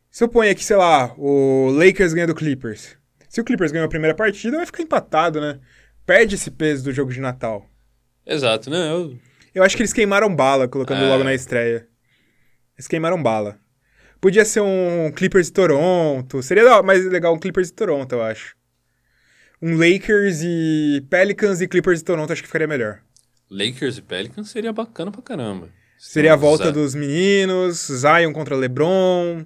Se eu ponho aqui, sei lá, o Lakers ganha do Clippers. Se o Clippers ganhou a primeira partida, vai ficar empatado, né? Perde esse peso do jogo de Natal. Exato, né? Eu acho que eles queimaram bala colocando logo na estreia. Eles queimaram bala. Podia ser um Clippers e Toronto. Seria mais legal um Clippers e Toronto, eu acho. Um Lakers e Pelicans e Clippers e Toronto, acho que ficaria melhor. Lakers e Pelicans seria bacana pra caramba. Seria a volta dos meninos, Zion contra LeBron.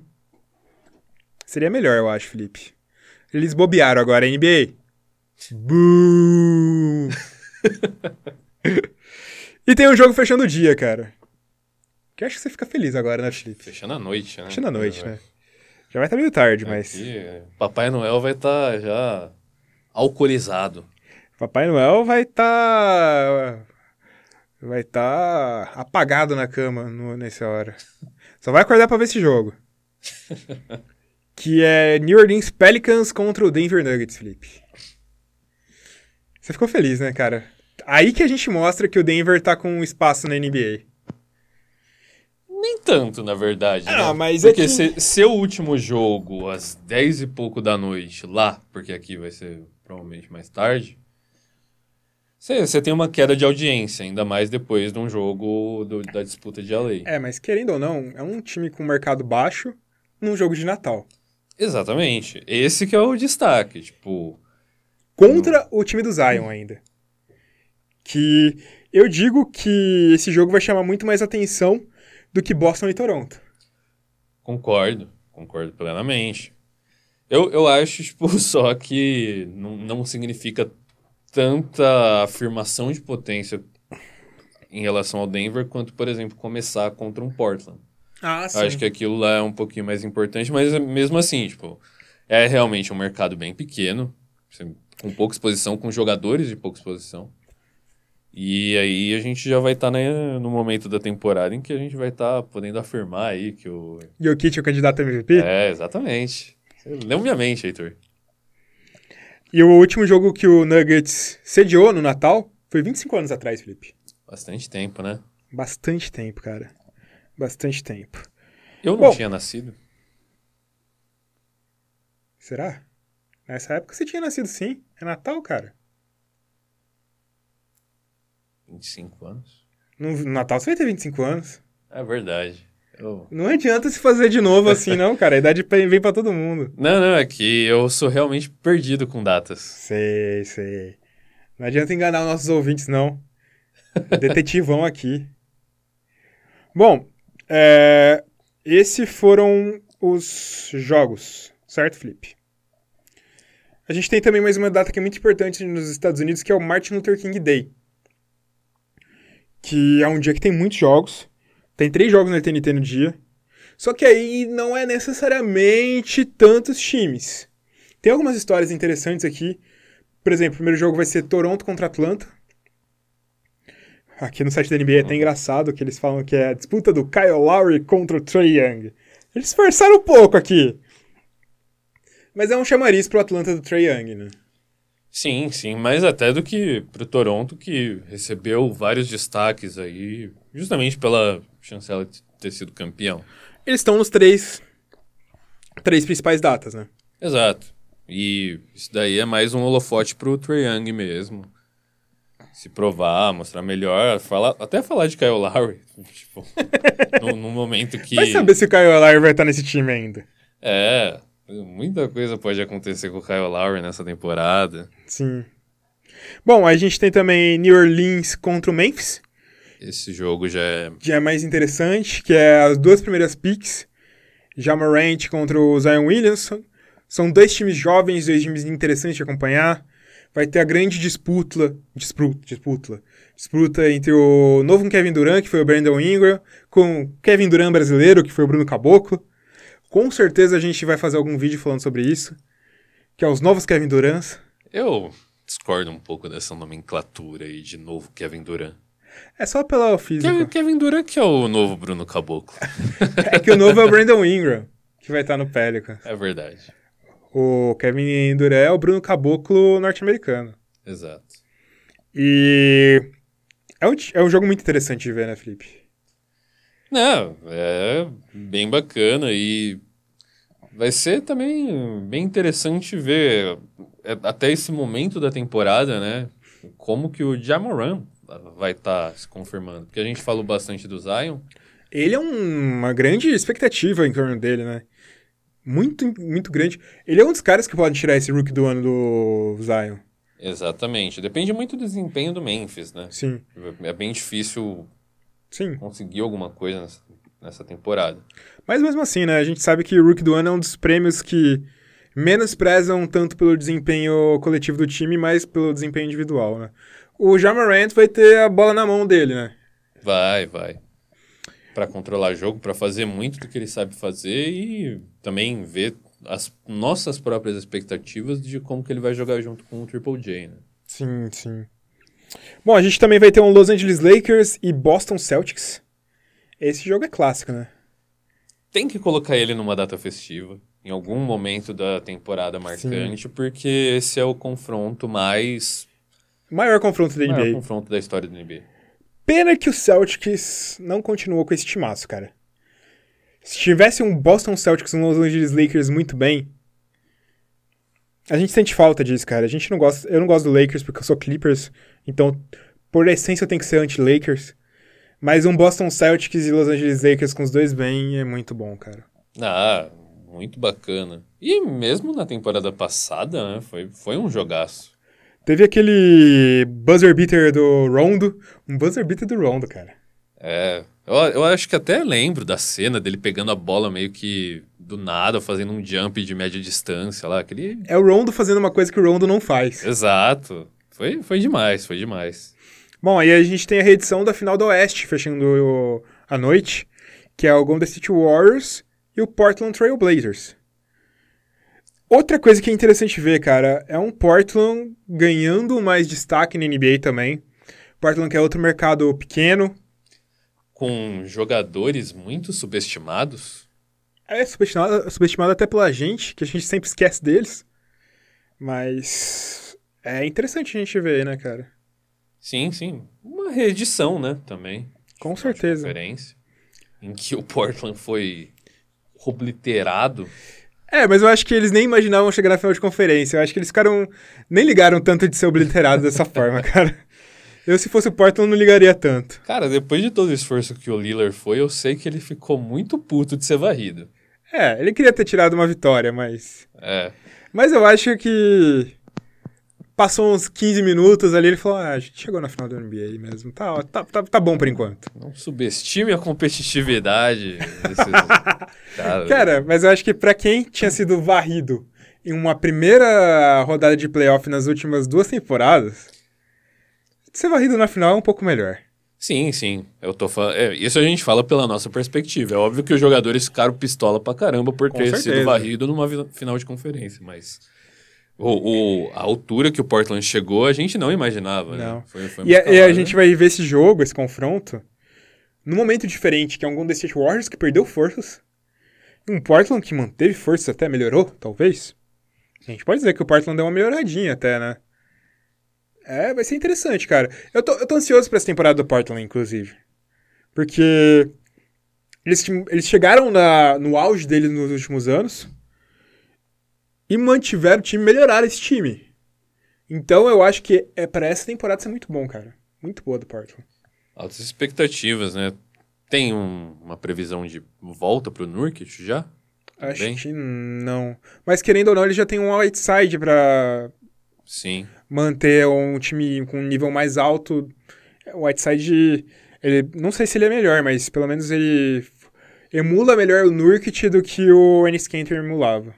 Seria melhor, eu acho, Felipe. Eles bobearam agora, NBA. Boo! E tem um jogo fechando o dia, cara. Que eu acho que você fica feliz agora, né, Felipe? Fechando a noite, né? Fechando a noite, né? Já vai estar meio tarde, mas... Papai Noel vai estar já alcoolizado. Papai Noel vai estar apagado na cama nessa hora. Só vai acordar pra ver esse jogo. Que é New Orleans Pelicans contra o Denver Nuggets, Felipe. Você ficou feliz, né, cara? Aí que a gente mostra que o Denver tá com espaço na NBA. Nem tanto, na verdade. Ah, né? mas porque é que... seu último jogo, às 10 e pouco da noite, lá, porque aqui vai ser provavelmente mais tarde, você tem uma queda de audiência, ainda mais depois de um jogo da disputa de LA. É, mas querendo ou não, é um time com mercado baixo num jogo de Natal. Exatamente. Esse que é o destaque, tipo... Contra o time do Zion ainda. Que eu digo que esse jogo vai chamar muito mais atenção do que Boston e Toronto. Concordo plenamente. Eu acho, tipo, só que não significa tanta afirmação de potência em relação ao Denver quanto, por exemplo, começar contra um Portland. Ah, sim. Acho que aquilo lá é um pouquinho mais importante, mas mesmo assim, tipo, é realmente um mercado bem pequeno, com pouca exposição, com jogadores de pouca exposição. E aí a gente já vai estar no momento da temporada em que a gente vai estar podendo afirmar aí que o... Jokic é o candidato a MVP? É, exatamente. Você leu minha mente, Heitor. E o último jogo que o Nuggets sediou no Natal foi 25 anos atrás, Felipe. Bastante tempo, né? Bastante tempo, cara. Bastante tempo. Eu não tinha nascido. Será? Nessa época você tinha nascido, sim. É Natal, cara. 25 anos? No Natal você vai ter 25 anos. É verdade. Não adianta se fazer de novo assim, não, cara. A idade vem pra todo mundo. Não, é que eu sou realmente perdido com datas. Sei. Não adianta enganar nossos ouvintes, não. Detetivão aqui. Bom, esses foram os jogos, certo, Felipe? A gente tem também mais uma data que é muito importante nos Estados Unidos, que é o Martin Luther King Day. Que é um dia que tem muitos jogos. Tem 3 jogos na TNT no dia. Só que aí não é necessariamente tantos times. Tem algumas histórias interessantes aqui. Por exemplo, o primeiro jogo vai ser Toronto contra Atlanta. Aqui no site da NBA é até engraçado que eles falam que é a disputa do Kyle Lowry contra o Trae Young. Eles forçaram um pouco aqui. Mas é um chamariz pro Atlanta do Trae Young, né? Sim, mais até do que pro Toronto, que recebeu vários destaques aí, justamente pela chancela de ter sido campeão. Eles estão nos três principais datas, né? Exato. E isso daí é mais um holofote pro Trae Young mesmo. Se provar, mostrar melhor, até falar de Kyle Lowry, tipo, num momento que... Vai saber se o Kyle Lowry vai estar nesse time ainda. Muita coisa pode acontecer com o Kyle Lowry nessa temporada. Sim. Bom, a gente tem também New Orleans contra o Memphis. Esse jogo já é mais interessante, que é as 2 primeiras picks. Ja Morant contra o Zion Williamson. São 2 times jovens, 2 times interessantes de acompanhar. Vai ter a grande disputa entre o novo Kevin Durant, que foi o Brandon Ingram, com o Kevin Durant brasileiro, que foi o Bruno Caboclo. Com certeza a gente vai fazer algum vídeo falando sobre isso, que é os novos Kevin Durants. Eu discordo um pouco dessa nomenclatura aí de novo Kevin Durant. É só pela física. Kevin Durant que é o novo Bruno Caboclo. É que o novo é o Brandon Ingram, que vai estar no Pelicans. É verdade. O Kevin Durant é o Bruno Caboclo norte-americano. Exato. E é um jogo muito interessante de ver, né, Felipe? Não, é bem bacana e vai ser também bem interessante ver até esse momento da temporada, né? Como que o Ja Morant vai estar se confirmando. Porque a gente falou bastante do Zion. Ele é uma grande expectativa em torno dele, né? Muito, muito grande. Ele é um dos caras que pode tirar esse rookie do ano do Zion. Exatamente. Depende muito do desempenho do Memphis, né? Sim. É bem difícil Sim. conseguir alguma coisa nessa temporada. Mas mesmo assim, né? A gente sabe que o Rookie do Ano é um dos prêmios que menos prezam tanto pelo desempenho coletivo do time, mas pelo desempenho individual, né? O Ja Morant vai ter a bola na mão dele, né? Vai. Pra controlar jogo, pra fazer muito do que ele sabe fazer e também ver as nossas próprias expectativas de como que ele vai jogar junto com o Triple J, né? Sim. Bom, a gente também vai ter um Los Angeles Lakers e Boston Celtics. Esse jogo é clássico, né? Tem que colocar ele numa data festiva, em algum momento da temporada marcante, porque esse é o confronto maior confronto da NBA. Maior confronto da história da NBA. Pena que o Celtics não continuou com esse timaço, cara. Se tivesse um Boston Celtics e um Los Angeles Lakers muito bem, a gente sente falta disso, cara. Eu não gosto do Lakers porque eu sou Clippers, então, por essência, eu tenho que ser anti-Lakers. Mas um Boston Celtics e Los Angeles Lakers com os dois bem é muito bom, cara. Muito bacana. E mesmo na temporada passada, né, foi um jogaço. Teve aquele buzzer beater do Rondo. Um buzzer beater do Rondo, cara. Eu acho que até lembro da cena dele pegando a bola meio que do nada, fazendo um jump de média distância lá. É o Rondo fazendo uma coisa que o Rondo não faz. Exato. Foi demais. Bom, aí a gente tem a reedição da final do Oeste, fechando a noite, que é o Golden State Warriors e o Portland Trail Blazers. Outra coisa que é interessante ver, cara, é um Portland ganhando mais destaque na NBA também. Portland que é outro mercado pequeno. Com jogadores muito subestimados. Subestimado até pela gente, que a gente sempre esquece deles. Mas é interessante a gente ver, né, cara? Sim. Uma reedição, né, também. Com certeza. Conferência, em que o Portland foi obliterado. Mas eu acho que eles nem imaginavam chegar na final de conferência. Eu acho que eles nem ligaram tanto de ser obliterados dessa forma, cara. Eu, se fosse o Portland, não ligaria tanto. Cara, depois de todo o esforço que o Lillard foi, eu sei que ele ficou muito puto de ser varrido. Ele queria ter tirado uma vitória, mas... É. Mas eu acho que... Passou uns 15 minutos ali, ele falou, a gente chegou na final da NBA mesmo, tá bom por enquanto. Não subestime a competitividade desses caras. Cara, mas eu acho que pra quem tinha sido varrido em uma primeira rodada de playoff nas últimas 2 temporadas, ser varrido na final é um pouco melhor. Sim. Eu tô falando. Isso a gente fala pela nossa perspectiva. É óbvio que os jogadores ficaram pistola pra caramba por ter sido varrido numa final de conferência, mas a altura que o Portland chegou, a gente não imaginava, não. Né? Foi e a gente vai ver esse jogo, esse confronto, num momento diferente, que é um Golden State Warriors que perdeu forças, e um Portland que manteve forças, até melhorou, talvez. A gente pode dizer que o Portland deu uma melhoradinha até, né? Vai ser interessante, cara. Eu tô ansioso pra essa temporada do Portland, inclusive. Porque eles chegaram no auge deles nos últimos anos e mantiveram o time, melhoraram esse time. Então eu acho que pra essa temporada ser muito bom, cara. Muito boa do Portland. Altas expectativas, né? Tem uma previsão de volta pro Nurkic já? Acho que não. Mas querendo ou não, ele já tem um Whiteside pra... Sim. Manter um time com um nível mais alto. O Whiteside, ele, não sei se ele é melhor, mas pelo menos ele emula melhor o Nurkic do que o Enes Kanter emulava.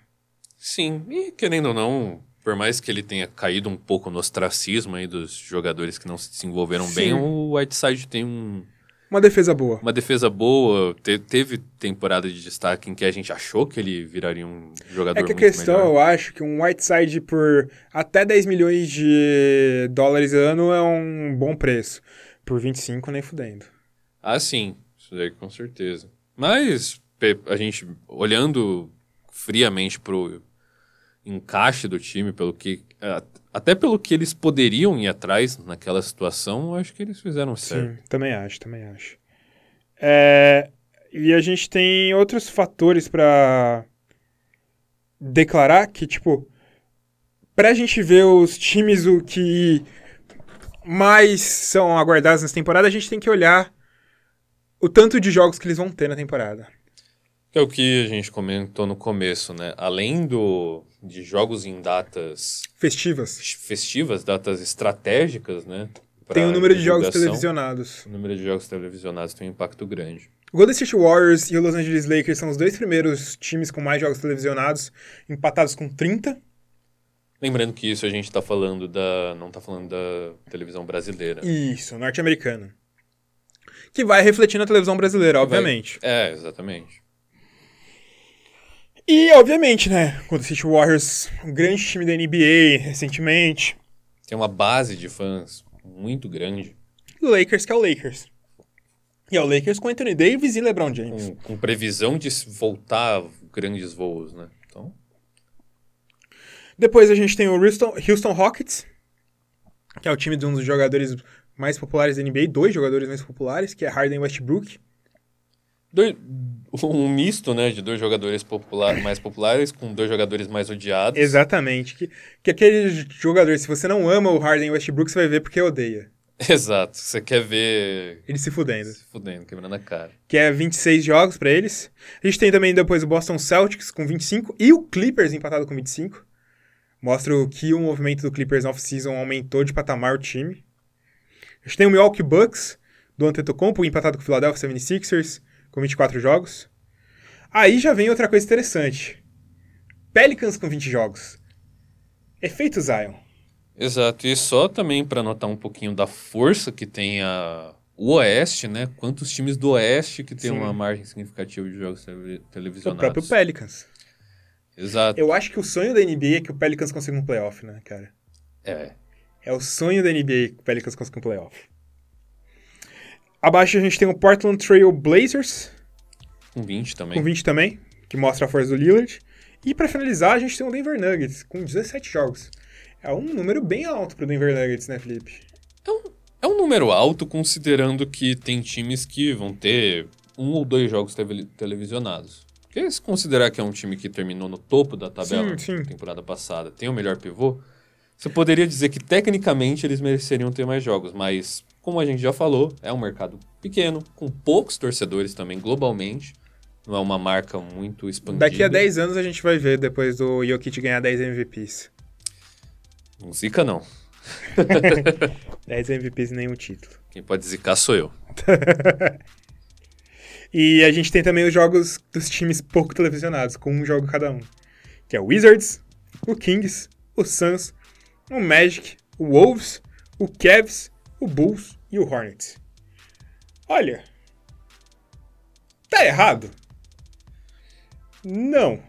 Sim, e querendo ou não, por mais que ele tenha caído um pouco no ostracismo aí dos jogadores que não se desenvolveram bem, o Whiteside tem uma defesa boa. Uma defesa boa. Teve temporada de destaque em que a gente achou que ele viraria um jogador muito melhor. É que a questão, eu acho, que um Whiteside por até 10 milhões de dólares ano é um bom preço. Por 25, nem fudendo. Ah, sim. Isso daí com certeza. Mas a gente, olhando friamente pro encaixe do time, até pelo que eles poderiam ir atrás naquela situação, eu acho que eles fizeram certo. Sim, também acho. E a gente tem outros fatores pra declarar que, tipo, pra gente ver os times o que mais são aguardados nessa temporada, a gente tem que olhar o tanto de jogos que eles vão ter na temporada. É o que a gente comentou no começo, né? Além de jogos em datas... Festivas, datas estratégicas, né? Tem o número de jogos televisionados. O número de jogos televisionados tem um impacto grande. O Golden State Warriors e o Los Angeles Lakers são os 2 primeiros times com mais jogos televisionados, empatados com 30. Lembrando que isso a gente tá falando não tá falando da televisão brasileira. Isso, norte-americana. Que vai refletir na televisão brasileira, obviamente. Exatamente. E, obviamente, né, o Golden State Warriors, um grande time da NBA, recentemente. Tem uma base de fãs muito grande. E o Lakers, que é o Lakers. E é o Lakers com Anthony Davis e LeBron James. Com previsão de voltar grandes voos, né? Então... Depois a gente tem o Houston Rockets, que é o time de um dos jogadores mais populares da NBA, 2 jogadores mais populares, que é Harden e Westbrook. Um misto, né, de 2 jogadores mais populares com 2 jogadores mais odiados. Exatamente. Que aquele jogador, se você não ama o Harden e o Westbrook, você vai ver porque odeia. Exato. Você quer ver... Eles se fudendo. Quebrando a cara. Que é 26 jogos pra eles. A gente tem também depois o Boston Celtics com 25 e o Clippers empatado com 25. Mostra que o movimento do Clippers na off-season aumentou de patamar o time. A gente tem o Milwaukee Bucks do Antetokounmpo empatado com o Philadelphia 76ers com 24 jogos. Aí já vem outra coisa interessante. Pelicans com 20 jogos. Efeito Zion. Exato. E só também para notar um pouquinho da força que tem o Oeste, né? Quantos times do Oeste que tem uma margem significativa de jogos televisionados. O próprio Pelicans. Exato. Eu acho que o sonho da NBA é que o Pelicans consiga um playoff, né, cara? É o sonho da NBA que o Pelicans consiga um playoff. Abaixo a gente tem o Portland Trail Blazers. Com 20 também. Com 20 também, que mostra a força do Lillard. E pra finalizar, a gente tem o Denver Nuggets, com 17 jogos. É um número bem alto pro Denver Nuggets, né, Felipe? É um número alto, considerando que tem times que vão ter 1 ou 2 jogos televisionados. Porque se considerar que é um time que terminou no topo da tabela na temporada passada, tem o melhor pivô, Você poderia dizer que tecnicamente eles mereceriam ter mais jogos, mas como a gente já falou, é um mercado pequeno, com poucos torcedores também globalmente. Não é uma marca muito expandida. Daqui a 10 anos a gente vai ver depois do Jokic ganhar 10 MVPs. Não zica, não. 10 MVPs e nenhum título. Quem pode zicar sou eu. E a gente tem também os jogos dos times pouco televisionados, com um jogo cada um. Que é o Wizards, o Kings, o Suns, o Magic, o Wolves, o Cavs, o Bulls e o Hornets. Olha, tá errado? Não.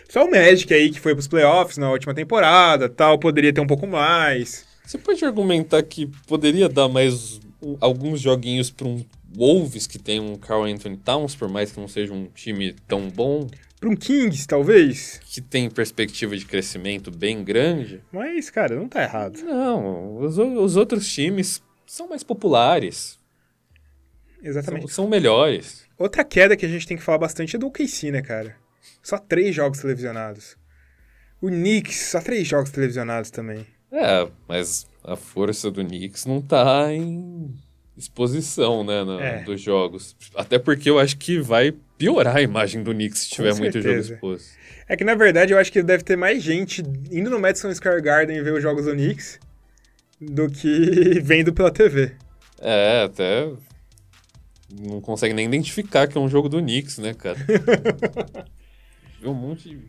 Só o Magic aí, que foi pros playoffs na última temporada, tal, poderia ter um pouco mais. Você pode argumentar que poderia dar mais alguns joguinhos para um Wolves que tem um Karl Anthony Towns, por mais que não seja um time tão bom. Para um Kings, talvez. Que tem perspectiva de crescimento bem grande. Mas, cara, não tá errado. Não, os outros times são mais populares. Exatamente. São melhores. Outra queda que a gente tem que falar bastante é do OKC, né, cara? Só 3 jogos televisionados. O Knicks, só 3 jogos televisionados também. Mas a força do Knicks não tá em exposição, né, dos jogos. Até porque eu acho que vai piorar a imagem do Knicks se tiver muito jogo exposto. É que, na verdade, eu acho que deve ter mais gente indo no Madison Square Garden ver os jogos do Knicks do que vendo pela TV. Até não consegue nem identificar que é um jogo do Knicks, né, cara? Vê um monte de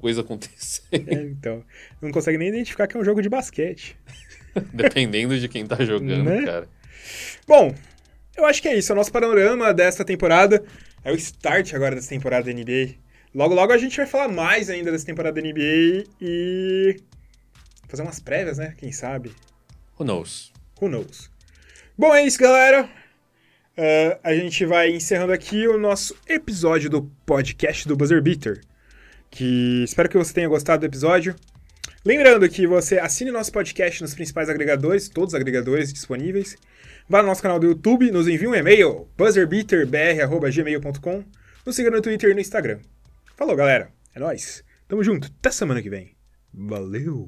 coisa acontecer. Então, não consegue nem identificar que é um jogo de basquete. Dependendo de quem tá jogando, né? Cara. Bom, eu acho que é isso. É o nosso panorama desta temporada. É o start agora dessa temporada da NBA. Logo, logo a gente vai falar mais ainda dessa temporada da NBA e fazer umas prévias, né? Quem sabe? Who knows? Who knows? Bom, é isso, galera. A gente vai encerrando aqui o nosso episódio do podcast do Buzzer Beater. Que espero que você tenha gostado do episódio. Lembrando que você assine nosso podcast nos principais agregadores, todos os agregadores disponíveis. Vá no nosso canal do YouTube, nos envie um e-mail, buzzerbeaterbr@gmail.com. Nos siga no Twitter e no Instagram. Falou, galera. É nóis. Tamo junto. Até semana que vem. Valeu.